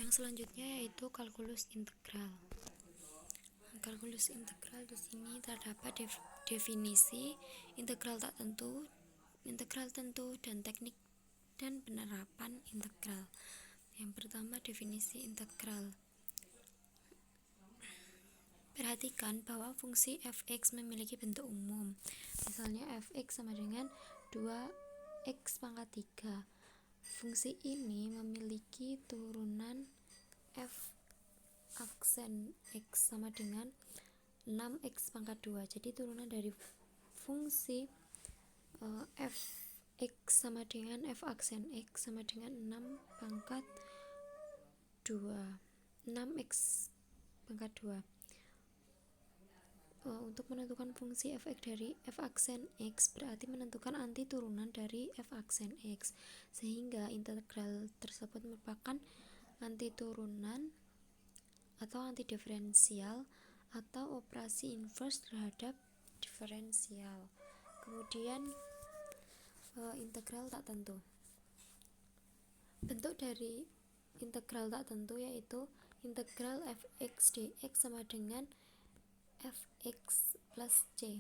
Yang selanjutnya yaitu kalkulus integral. Kalkulus integral di sini terdapat definisi integral tak tentu, integral tentu, dan teknik dan penerapan integral. Yang pertama, definisi integral. Perhatikan bahwa fungsi f(x) memiliki bentuk umum. Misalnya f(x) sama dengan 2x pangkat 3. Fungsi ini memiliki turunan f aksen x sama dengan 6x pangkat 2. Jadi turunan dari fungsi f(x) sama dengan f aksen x sama dengan 6 pangkat 2. 6x pangkat 2. Untuk menentukan fungsi f(x) dari f aksen x berarti menentukan anti turunan dari f aksen x, sehingga integral tersebut merupakan anti turunan atau anti diferensial atau operasi inverse terhadap diferensial. Kemudian integral tak tentu. Bentuk dari integral tak tentu yaitu integral f(x) dx sama dengan fx plus c,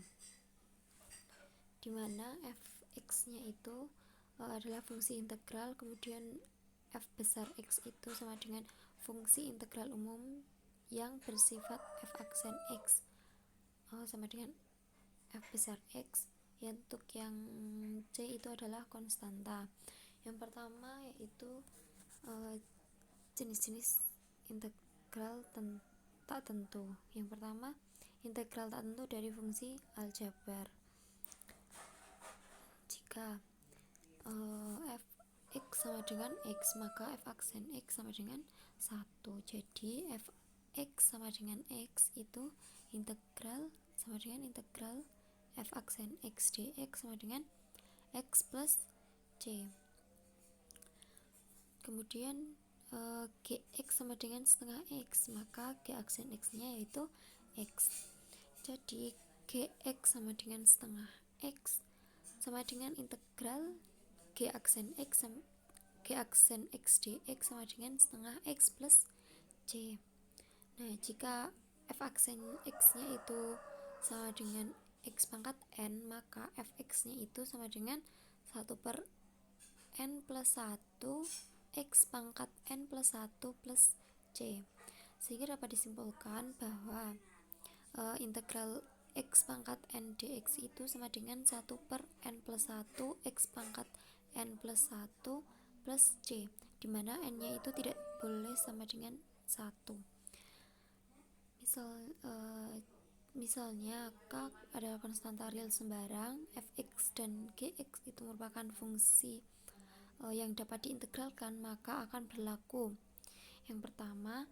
dimana fx-nya itu adalah fungsi integral, kemudian f besar x itu sama dengan fungsi integral umum yang bersifat f aksen x sama dengan f besar x. Untuk yang c itu adalah konstanta. Yang pertama yaitu jenis-jenis integral tak tentu. Yang pertama, integral tak tentu dari fungsi aljabar. Jika f(x) sama dengan x, maka f aksen x sama dengan 1. Jadi f(x) sama dengan x itu integral sama dengan integral f aksen x dx sama dengan x plus c. Kemudian gx sama dengan setengah x, maka g aksen x nya yaitu x. Jadi gx sama dengan setengah x sama dengan integral g aksen x dx sama dengan setengah x plus c. Nah, jika f aksen x nya itu sama dengan x pangkat n, maka fx nya itu sama dengan 1 per n plus 1 x pangkat n plus 1 plus c. Sehingga dapat disimpulkan bahwa integral x pangkat n dx itu sama dengan 1 per n plus 1 x pangkat n plus 1 plus c, dimana n nya itu tidak boleh sama dengan 1. Misalnya k adalah konstanta real sembarang, fx dan gx itu merupakan fungsi yang dapat diintegralkan, maka akan berlaku yang pertama,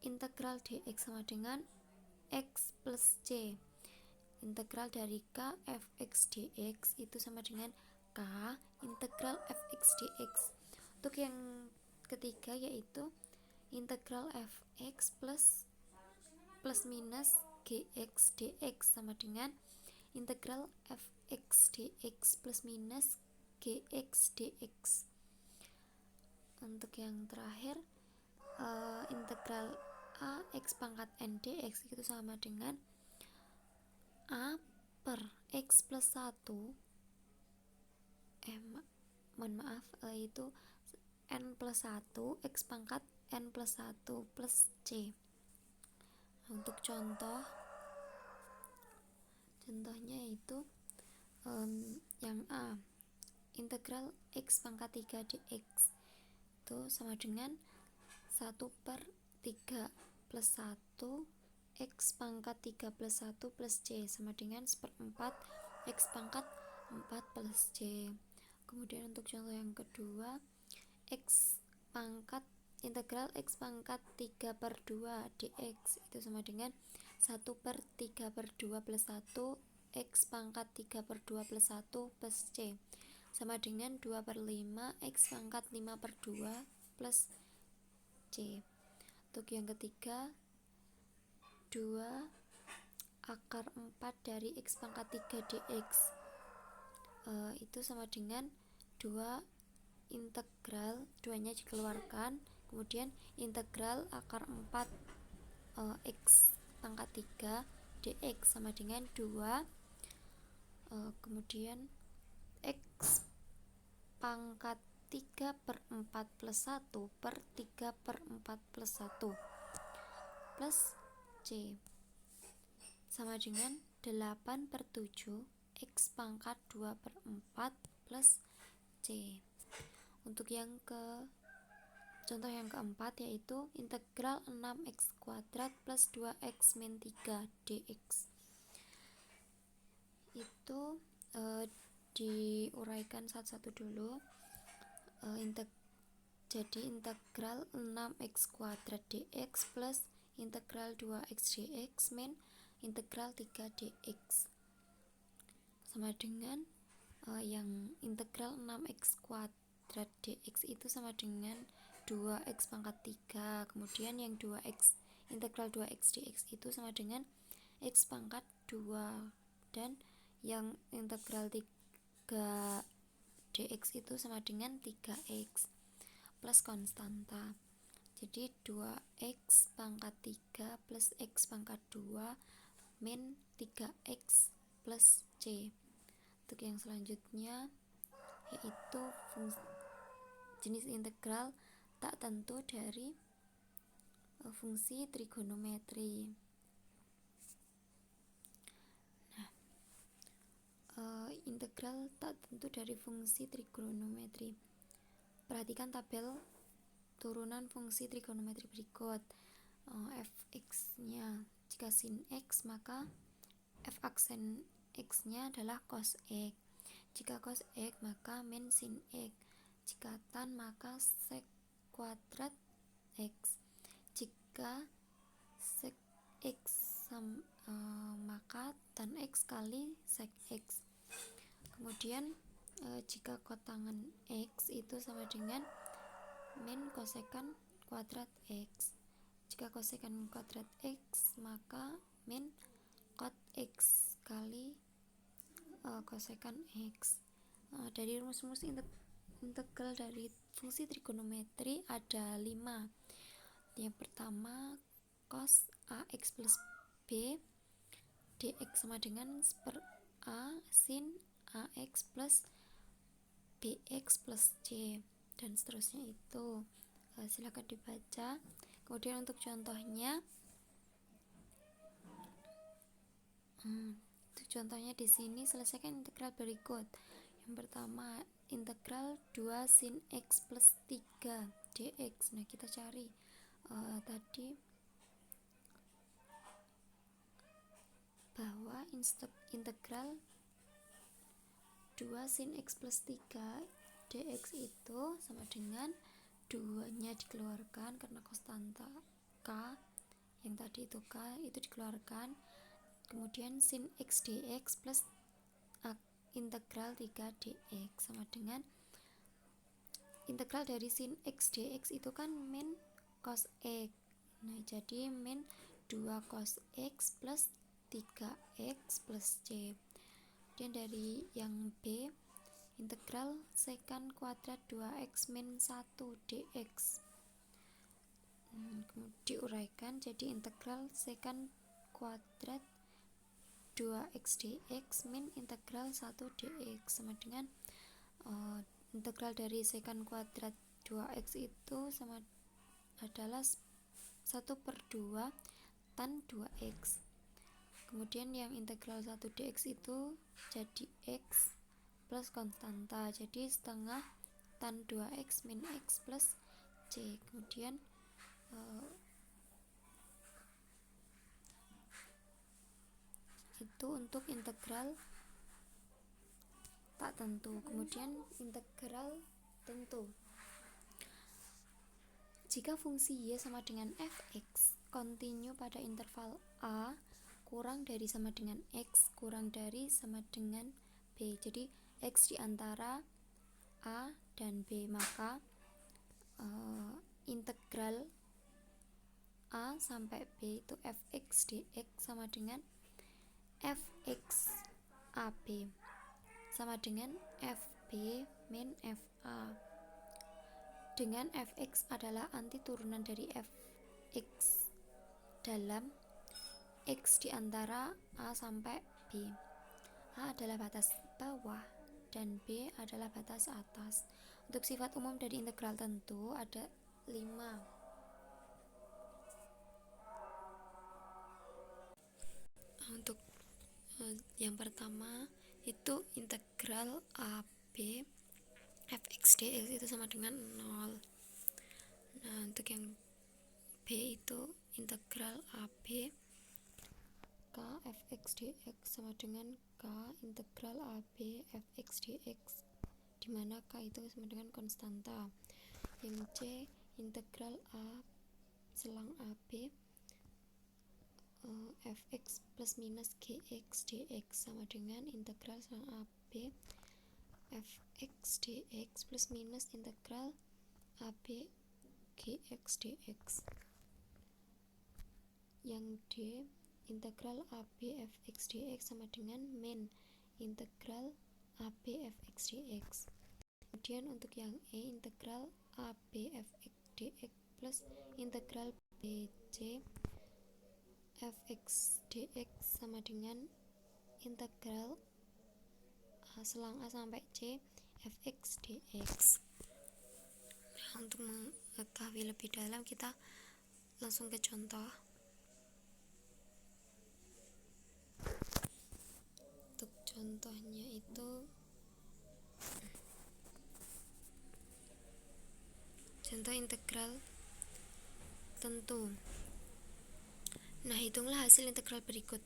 integral dx sama dengan x plus c. Integral dari k fx dx itu sama dengan k integral fx dx. Untuk yang ketiga yaitu integral fx plus minus gx dx sama dengan integral fx dx plus minus gx dx. Untuk yang terakhir integral a x pangkat n dx itu sama dengan a per x plus 1 itu n plus 1 x pangkat n plus 1 plus c. Untuk contohnya itu yang a, integral x pangkat 3 dx itu sama dengan 1 per 3 plus 1 x pangkat 3 plus 1 plus c sama dengan 1/4 x pangkat 4 plus c. Kemudian untuk contoh yang kedua, integral x pangkat 3 per 2 dx itu sama dengan 1 per 3 per 2 plus 1 x pangkat 3 per 2 plus 1 plus c sama dengan 2 per 5 x pangkat 5 per 2 plus c. Untuk yang ketiga, 2 akar 4 dari x pangkat 3 dx itu sama dengan 2 integral, 2 nya dikeluarkan, Kemudian integral akar 4 X pangkat 3 dx sama dengan 2, kemudian X pangkat 3/4 plus 1 per 3/4 plus 1 plus C sama dengan 8/7 X pangkat 2/4 plus C. Untuk contoh yang keempat yaitu integral 6x kuadrat plus 2x min 3 dx. Itu diuraikan satu-satu dulu. Jadi integral 6x kuadrat dx plus integral 2x dx min integral 3 dx sama dengan yang integral 6x kuadrat dx itu sama dengan 2x pangkat 3. Kemudian yang 2x integral 2x dx itu sama dengan x pangkat 2, dan yang integral 3 dx itu sama dengan 3x plus konstanta. Jadi 2x pangkat 3 plus x pangkat 2 min 3x plus c. Untuk yang selanjutnya yaitu jenis integral tak tentu dari fungsi trigonometri. Integral tak tentu dari fungsi trigonometri. Perhatikan tabel turunan fungsi trigonometri berikut. Fx-nya jika sin x maka f aksen x-nya adalah cos x. Jika cos x maka min sin x. Jika tan maka sec kuadrat x. Jika sec x maka tan x kali sec x. Kemudian jika kotangan x itu sama dengan min kosekan kuadrat x. Jika kosekan kuadrat x maka min cot x kali kosekan x. Dari rumus-rumus integral dari fungsi trigonometri ada 5. Yang pertama cos ax plus b dx sama dengan per a sin ax plus bx plus c, dan seterusnya itu. Silakan dibaca. Kemudian untuk contohnya di sini selesaikan integral berikut. Yang pertama integral 2 sin x plus 3 dx. Nah, kita cari tadi bahwa integral 2 sin x plus 3 dx itu sama dengan 2-nya dikeluarkan karena konstanta k, yang tadi itu k itu dikeluarkan, kemudian sin x dx plus integral 3 dx sama dengan integral dari sin x dx itu kan min cos x. Nah, jadi min 2 cos x plus 3x plus c. Kemudian dari yang B integral secant kuadrat 2x min 1 dx. Diuraikan jadi integral secant kuadrat 2x dx min integral 1 dx sama dengan integral dari secant kuadrat 2x itu sama adalah 1/2 tan 2x. Kemudian yang integral 1 dx itu jadi x plus konstanta, jadi setengah tan 2x min x plus c. Kemudian itu untuk integral tak tentu. Kemudian integral tentu. Jika fungsi y sama dengan fx kontinu pada interval a kurang dari sama dengan x kurang dari sama dengan b, jadi x di antara a dan b, maka integral a sampai b itu fx dx sama dengan fx ab sama dengan fb min fa. dengan fx adalah anti turunan dari fx dalam x di antara a sampai b. A adalah batas bawah dan b adalah batas atas. Untuk sifat umum dari integral tentu ada 5. Untuk yang pertama itu integral AB fx dx itu sama dengan 0. Nah, untuk yang B itu integral AB k fx dx sama dengan k integral AB fx dx, dimana k itu sama dengan konstanta. Yang C integral A selang AB fx plus minus gx dx sama dengan integral selang AB fx dx plus minus integral AB gx dx. Yang D integral AB fx dx sama dengan min integral AB fx dx. Kemudian untuk yang E integral AB fx dx plus integral BC fx dx sama dengan integral A selang A sampai C fx dx. Nah, untuk mengetahui lebih dalam kita langsung ke contoh. Untuk contohnya itu contoh integral tentu. Nah, hitunglah hasil integral berikut.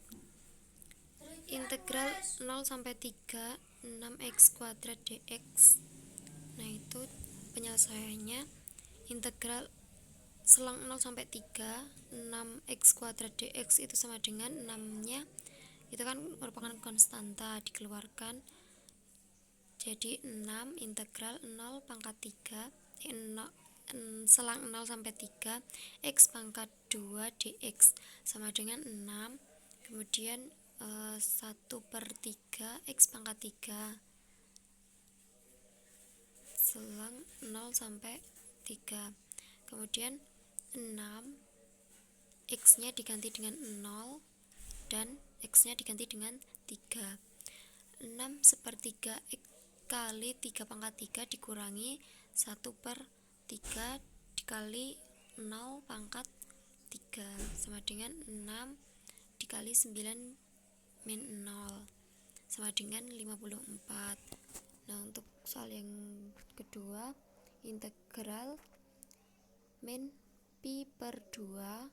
Integral 0 sampai 3 6x kuadrat dx. Nah, itu penyelesaiannya integral selang 0 sampai 3 6x kuadrat dx itu sama dengan 6-nya itu kan merupakan konstanta, dikeluarkan jadi 6 integral 0 pangkat 3 selang 0 sampai 3 x pangkat 2 dx sama dengan 6, kemudian 1/3 x pangkat 3 selang 0 sampai 3, kemudian 6 x nya diganti dengan 0 dan x nya diganti dengan 3. 6/3 x kali 3 pangkat 3 dikurangi 1/3 dikali 0 pangkat 3 sama dengan 6 dikali 9 min 0 sama dengan 54. Nah, untuk soal yang kedua integral min pi/2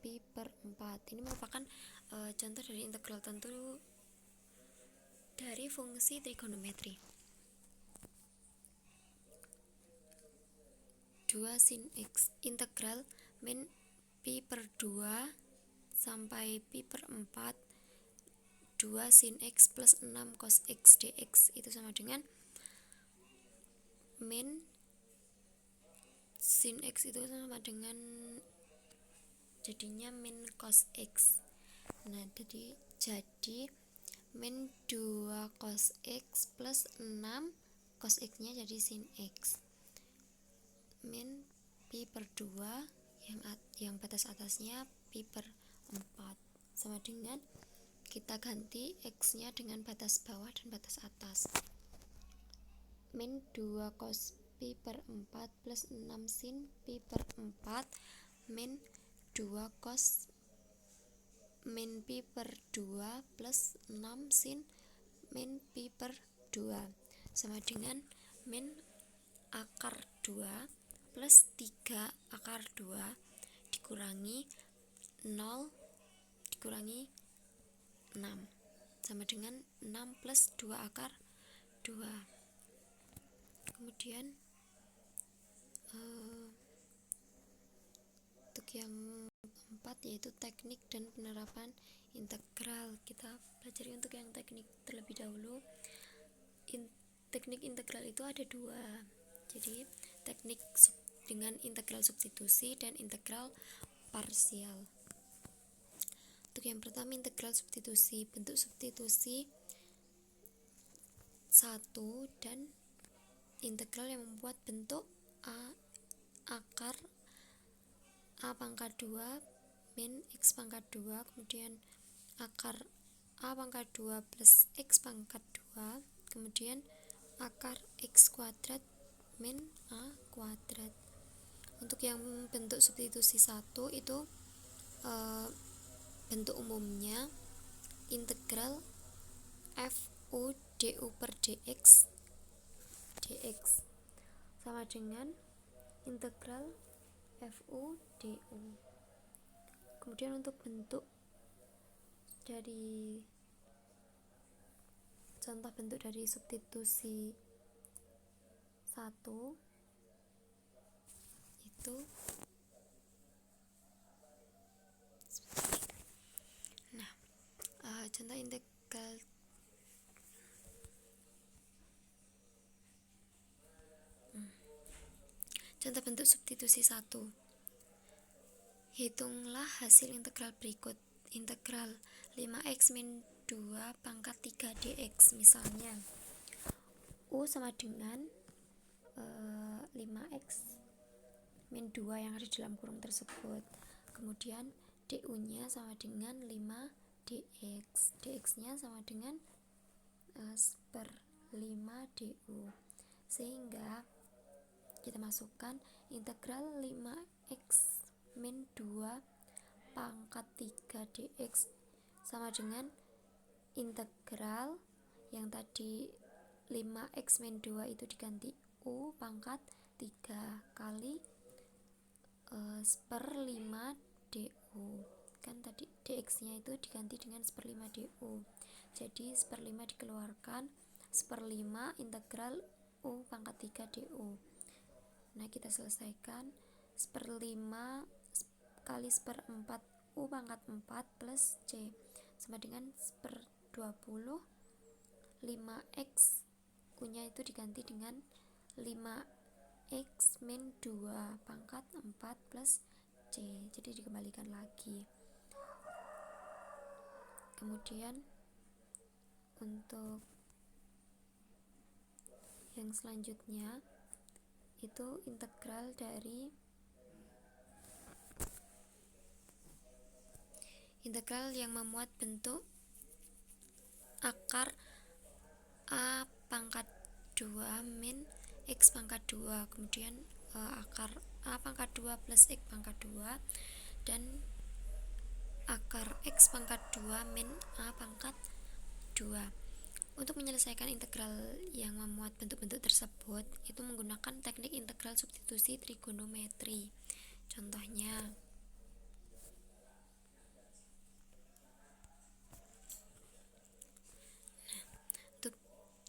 pi/4 ini merupakan contoh dari integral tentu dari fungsi trigonometri. 2 sin x integral min pi/2 sampai pi/4 2 sin x plus 6 cos x dx itu sama dengan min sin x itu sama dengan jadinya min cos x. Nah, jadi min 2 cos x plus 6 cos x nya jadi sin x min pi/2 yang batas atasnya pi/4 sama dengan kita ganti x nya dengan batas bawah dan batas atas. Min 2 cos pi/4 plus 6 sin pi/4 min 2 cos min pi/2 plus 6 sin min pi/2 sama dengan min akar 2 plus 3 akar 2 dikurangi 0 dikurangi 6 sama dengan 6 plus 2 akar 2. Kemudian untuk yang keempat yaitu teknik dan penerapan integral. Kita pelajari untuk yang teknik terlebih dahulu. Teknik integral itu ada 2. Jadi teknik dengan integral substitusi dan integral parsial. Untuk yang pertama integral substitusi, bentuk substitusi 1 dan integral yang membuat bentuk A akar A pangkat 2 min X pangkat 2, kemudian akar A pangkat 2 plus X pangkat 2, kemudian akar X kuadrat min A kuadrat. Untuk yang bentuk substitusi 1 itu bentuk umumnya integral fu du per dx sama dengan integral fu du. Kemudian untuk bentuk dari contoh bentuk dari substitusi 1 itu contoh integral contoh bentuk substitusi 1. Hitunglah hasil integral berikut. Integral 5x min 2 pangkat 3 dx, misalnya U sama dengan 5x min 2 yang ada dalam kurung tersebut. Kemudian du nya sama dengan 5 dx, dx nya sama dengan per 5 du, sehingga kita masukkan integral 5x min 2 pangkat 3 dx sama dengan integral yang tadi 5x min 2 itu diganti U pangkat 3 kali per 5 du, kan tadi dx nya itu diganti dengan per 5 du, jadi per 5 dikeluarkan, per 5 integral U pangkat 3 du. Nah, kita selesaikan per 5 kali per 4 U pangkat 4 plus C sama dengan per 20. 5x U nya itu diganti dengan 5x min 2 pangkat 4 plus C, jadi dikembalikan lagi. Kemudian untuk yang selanjutnya itu integral dari integral yang memuat bentuk akar A pangkat 2 min X pangkat 2, kemudian akar A pangkat 2 plus X pangkat 2 dan akar X pangkat 2 min A pangkat 2. Untuk menyelesaikan integral yang memuat bentuk-bentuk tersebut itu menggunakan teknik integral substitusi trigonometri. Contohnya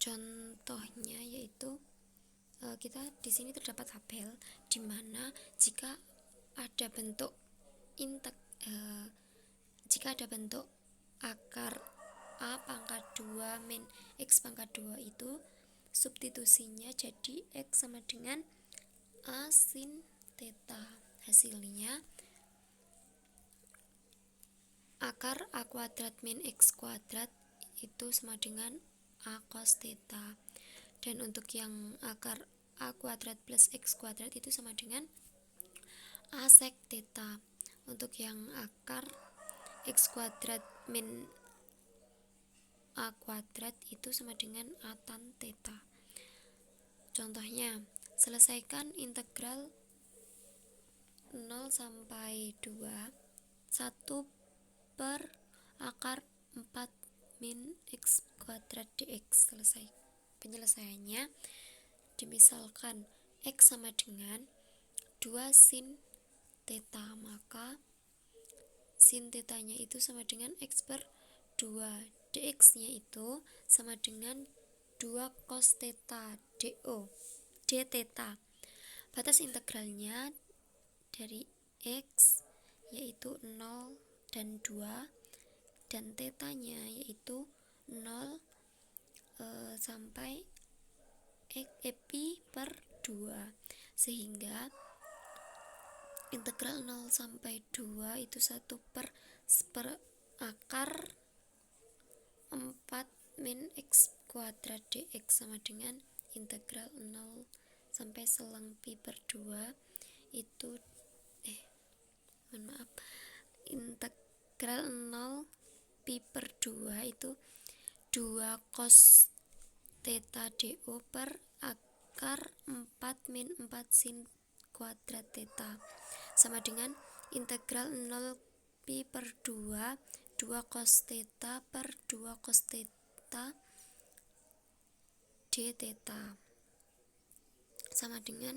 contohnya yaitu kita di sini terdapat tabel di mana jika ada bentuk jika ada bentuk akar A pangkat 2 min X pangkat 2 itu substitusinya jadi X sama dengan A sin theta. Hasilnya akar A kuadrat min X kuadrat itu sama dengan A cos theta. Dan untuk yang akar A kuadrat plus X kuadrat itu sama dengan A sec theta. Untuk yang akar X kuadrat min A kuadrat itu sama dengan A tan theta. Contohnya, selesaikan integral 0 sampai 2 1 per akar 4 min X kuadrat dx. Selesai. Penyelesaiannya dimisalkan X sama dengan 2 sin theta, maka sin theta-nya itu sama dengan X per 2. Dx nya itu sama dengan 2 cos theta d theta. Batas integralnya dari X yaitu 0 dan 2 dan theta-nya yaitu 0 sampai pi per 2, sehingga integral 0 sampai 2 itu 1 per akar 4 min X kuadrat dx sama dengan integral 0 sampai selang pi per 2 itu integral 0 pi per 2 itu 2 cos theta do per akar 4 min 4 sin kuadrat theta sama dengan integral 0 pi per 2 2 cos theta per 2 cos theta d theta sama dengan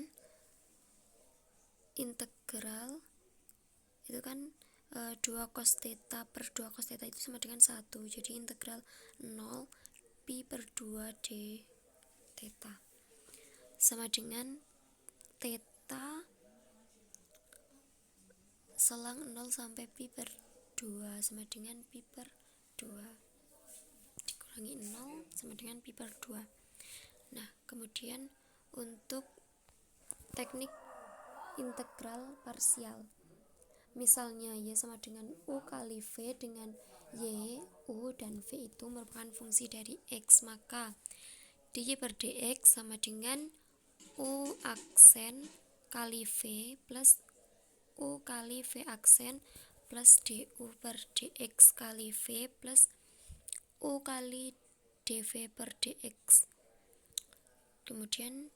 integral itu kan 2 cos theta per 2 cos theta itu sama dengan 1, jadi integral 0 pi per 2 d theta sama dengan theta selang 0 sampai pi per 2 sama dengan pi per 2 dikurangi 0 sama dengan pi per 2. Nah, kemudian untuk teknik integral parsial, misalnya y sama dengan u kali v dengan y, u, dan v itu merupakan fungsi dari x, maka dy per dx sama dengan u aksen kali v plus u kali v aksen plus du per dx kali v plus u kali dv per dx. Kemudian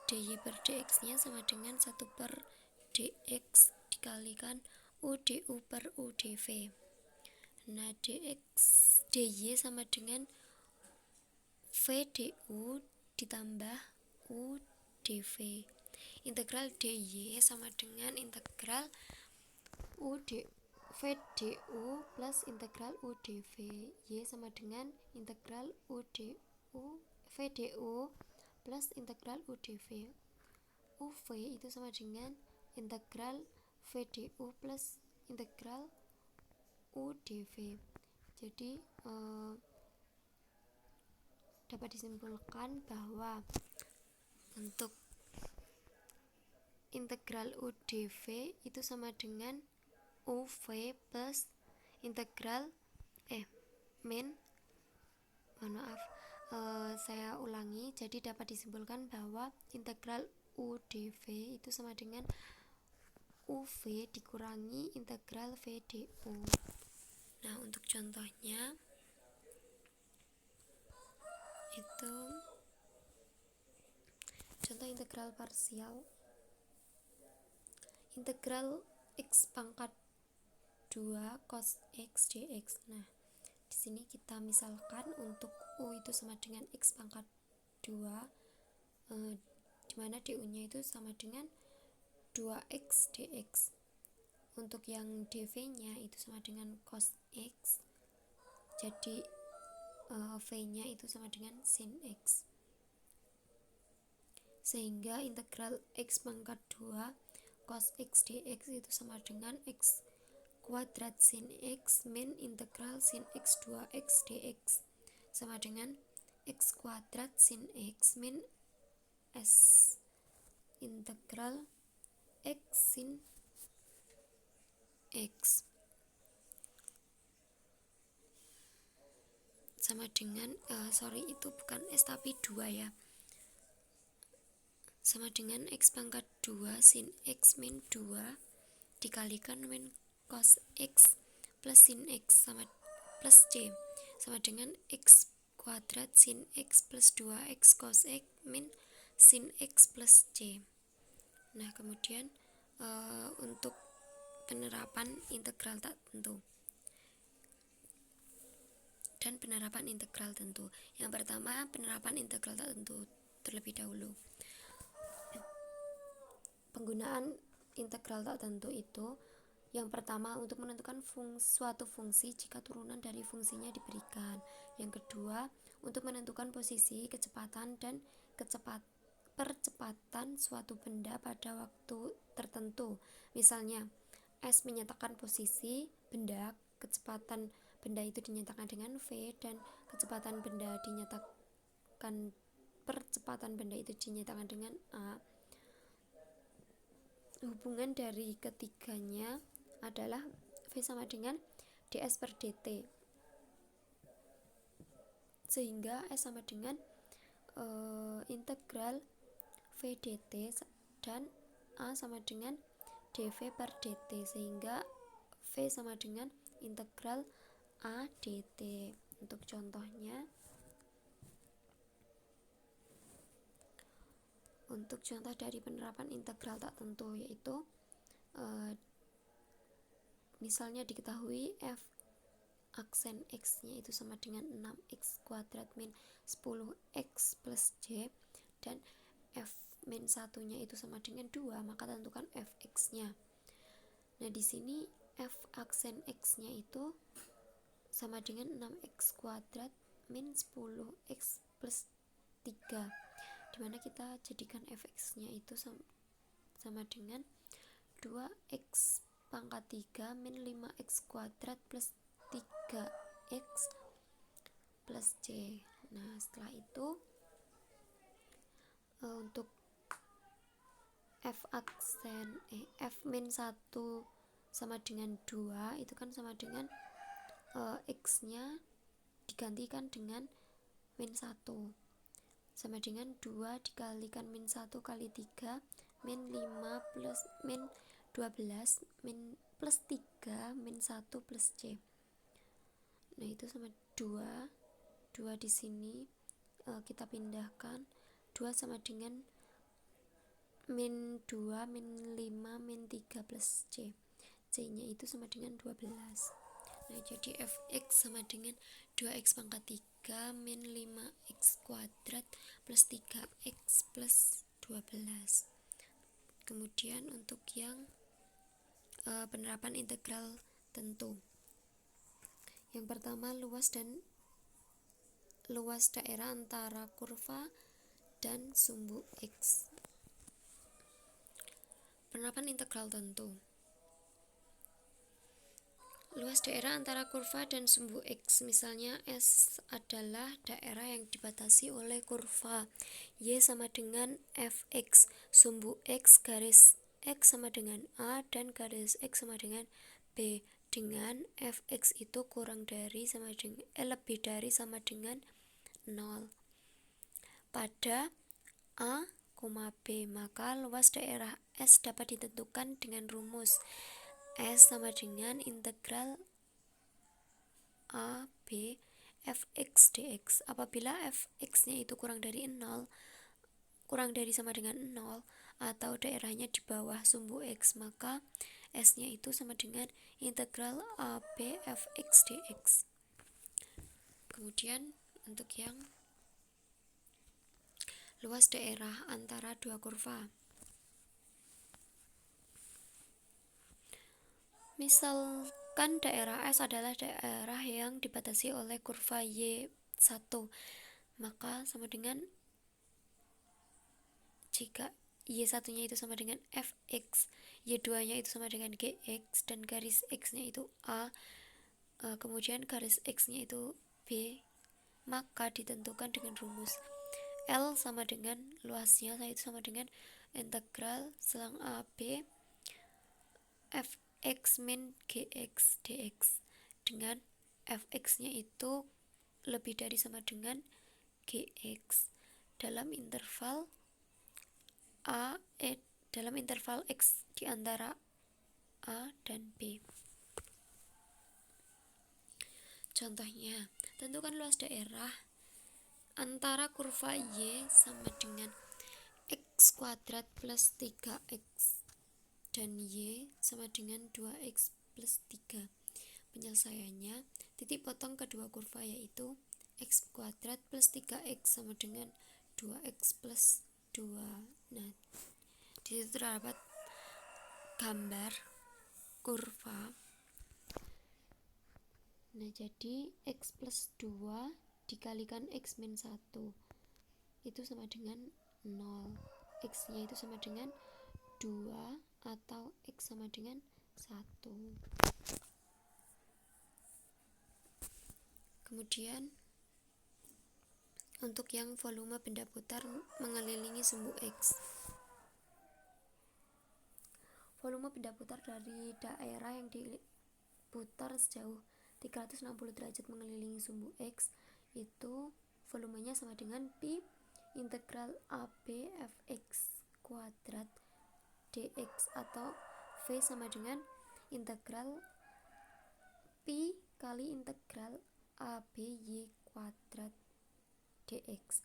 dy per dx nya sama dengan 1 per dx dikalikan u du per u dv. Nah, dy sama dengan v du ditambah u dv. Integral dy sama dengan integral u d v du plus integral u dv. Y sama dengan integral u du v du plus integral u dv. uv itu sama dengan integral v du plus integral u dv. Jadi dapat disimpulkan bahwa untuk integral u dv itu sama dengan uv plus integral saya ulangi, jadi dapat disimpulkan bahwa integral u dv itu sama dengan uv dikurangi integral v du. Nah, untuk contohnya itu contoh integral parsial, integral x pangkat 2 cos x dx. Nah, di sini kita misalkan untuk u itu sama dengan x pangkat 2, dimana du-nya itu sama dengan 2x dx. Untuk yang dv-nya itu sama dengan cos x, jadi v-nya itu sama dengan sin x. Sehingga integral x pangkat 2 cos x dx itu sama dengan x kuadrat sin x min integral sin x 2x dx sama dengan x kuadrat sin x min s integral x sin x sama dengan itu bukan s tapi 2 ya, sama dengan x pangkat 2 sin x min 2 dikalikan min cos x plus sin x sama plus c sama dengan x kuadrat sin x plus 2x cos x min sin x plus c. Nah, kemudian untuk penerapan integral tak tentu dan penerapan integral tentu. Yang pertama, penerapan integral tak tentu terlebih dahulu. Penggunaan integral tak tentu itu, yang pertama untuk menentukan suatu fungsi jika turunan dari fungsinya diberikan. Yang kedua, untuk menentukan posisi, kecepatan, dan percepatan suatu benda pada waktu tertentu. Misalnya, S menyatakan posisi benda, kecepatan benda itu dinyatakan dengan V, dan kecepatan benda dinyatakan percepatan benda itu dinyatakan dengan A. Hubungan dari ketiganya adalah V sama dengan ds per dt, sehingga S sama dengan integral V V dt dan A sama dengan dV per dt, sehingga V sama dengan integral A dt. Untuk contohnya, untuk contoh dari penerapan integral tak tentu, yaitu misalnya diketahui f aksen x nya itu sama dengan 6x kuadrat min 10x plus j, dan f min 1 nya itu sama dengan 2, maka tentukan fx nya. Nah, di sini f aksen x nya itu sama dengan 6x kuadrat min 10x plus 3, dimana kita jadikan fx nya itu sama dengan 2x pangkat 3 min 5x kuadrat plus 3x plus c. Nah, setelah itu untuk f aksen f min 1 sama dengan 2 itu kan sama dengan x nya digantikan dengan min 1 sama dengan 2 dikalikan min 1 kali 3 min 5 plus min 12 min plus 3 min 1 plus c. Nah, itu sama 2 di sini kita pindahkan, 2 sama dengan min 2 min 5 min 3 plus c. C nya itu sama dengan 12. Nah, jadi fx sama dengan 2x pangkat 3 min 5x kuadrat plus 3x plus 12. Kemudian untuk yang penerapan integral tentu, yang pertama luas daerah antara kurva dan sumbu x. Penerapan integral tentu. Luas daerah antara kurva dan sumbu x, misalnya S adalah daerah yang dibatasi oleh kurva Y sama dengan fx, sumbu x garis x sama dengan A dan garis x sama dengan B, dengan fx itu lebih dari sama dengan 0 pada A, B, maka luas daerah S dapat ditentukan dengan rumus S sama dengan integral A, B, fx dx. Apabila fx nya itu kurang dari sama dengan 0, atau daerahnya di bawah sumbu x, maka S nya itu sama dengan integral A, B, fx dx. Kemudian untuk yang luas daerah antara dua kurva, misalkan daerah S adalah daerah yang dibatasi oleh kurva Y1, maka sama dengan, jika Y1 nya itu sama dengan fx, Y2 nya itu sama dengan gx, dan garis x nya itu A, kemudian garis x nya itu B, maka ditentukan dengan rumus L sama dengan luasnya itu sama dengan integral selang AB fx min gx dx, dengan fx nya itu lebih dari sama dengan gx dalam interval x di antara A dan B. Contohnya, tentukan luas daerah antara kurva Y sama dengan x kuadrat plus 3x dan Y sama dengan 2x plus 3. Penyelesaiannya, titik potong kedua kurva yaitu x kuadrat plus 3x sama dengan 2x plus 2. Nah, di situ terdapat gambar kurva. Nah, jadi x plus 2 dikalikan x min 1 itu sama dengan 0. X nya itu sama dengan 2 atau x sama dengan 1. Kemudian untuk yang volume benda putar mengelilingi sumbu x. Volume benda putar dari daerah yang diputar sejauh 360 derajat mengelilingi sumbu x itu volumenya sama dengan pi integral AB fx. kuadrat dx atau V sama dengan integral pi kali integral ABY kuadrat dx.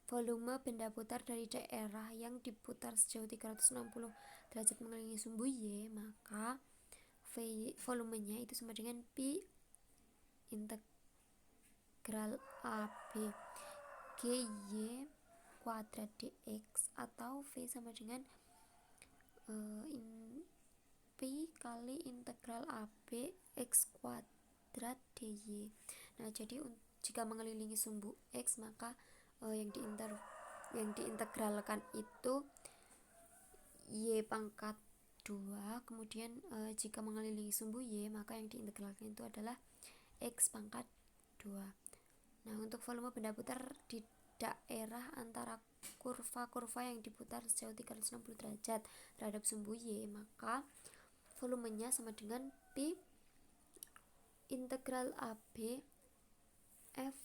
Volume benda putar dari daerah yang diputar sejauh 360 derajat mengelilingi sumbu Y, maka volumenya itu sama dengan pi integral AB GY kuadrat dx atau V sama dengan pi kali integral AB X kuadrat dy. Nah, jadi jika mengelilingi sumbu X, maka yang diintegralkan itu Y pangkat 2. Kemudian jika mengelilingi sumbu Y, maka yang diintegralkan itu adalah X pangkat 2. Nah, untuk volume benda putar di daerah antara kurva-kurva yang diputar sejauh 360 derajat terhadap sumbu Y, maka volumenya sama dengan pi integral AB F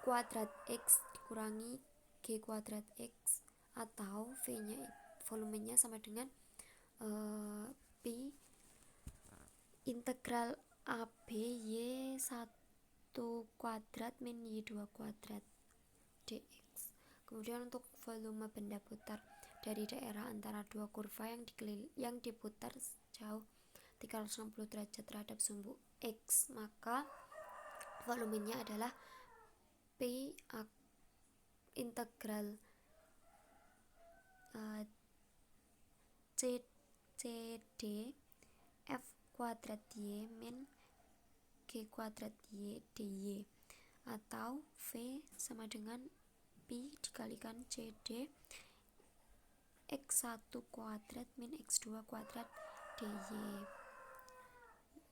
kuadrat X dikurangi G kuadrat X atau volumenya sama dengan pi integral AB Y 1 kuadrat min Y2 kuadrat dx. Kemudian untuk volume benda putar dari daerah antara dua kurva yang diputar sejauh 360 derajat terhadap sumbu X, maka volumenya adalah P integral CD F kuadrat Y min G kuadrat Y dy atau V sama dengan pi dikalikan CD X1 kuadrat min X2 kuadrat dy.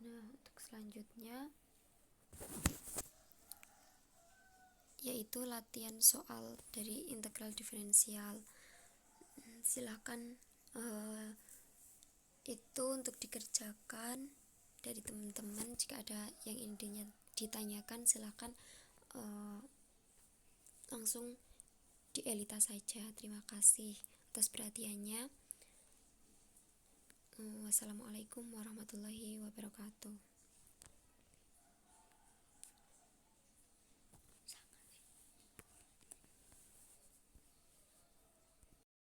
Nah, untuk selanjutnya yaitu latihan soal dari integral diferensial. Silakan itu untuk dikerjakan dari teman-teman. Jika ada yang intinya ditanyakan, silakan langsung di Elita saja. Terima kasih atas perhatiannya. Wassalamualaikum warahmatullahi wabarakatuh.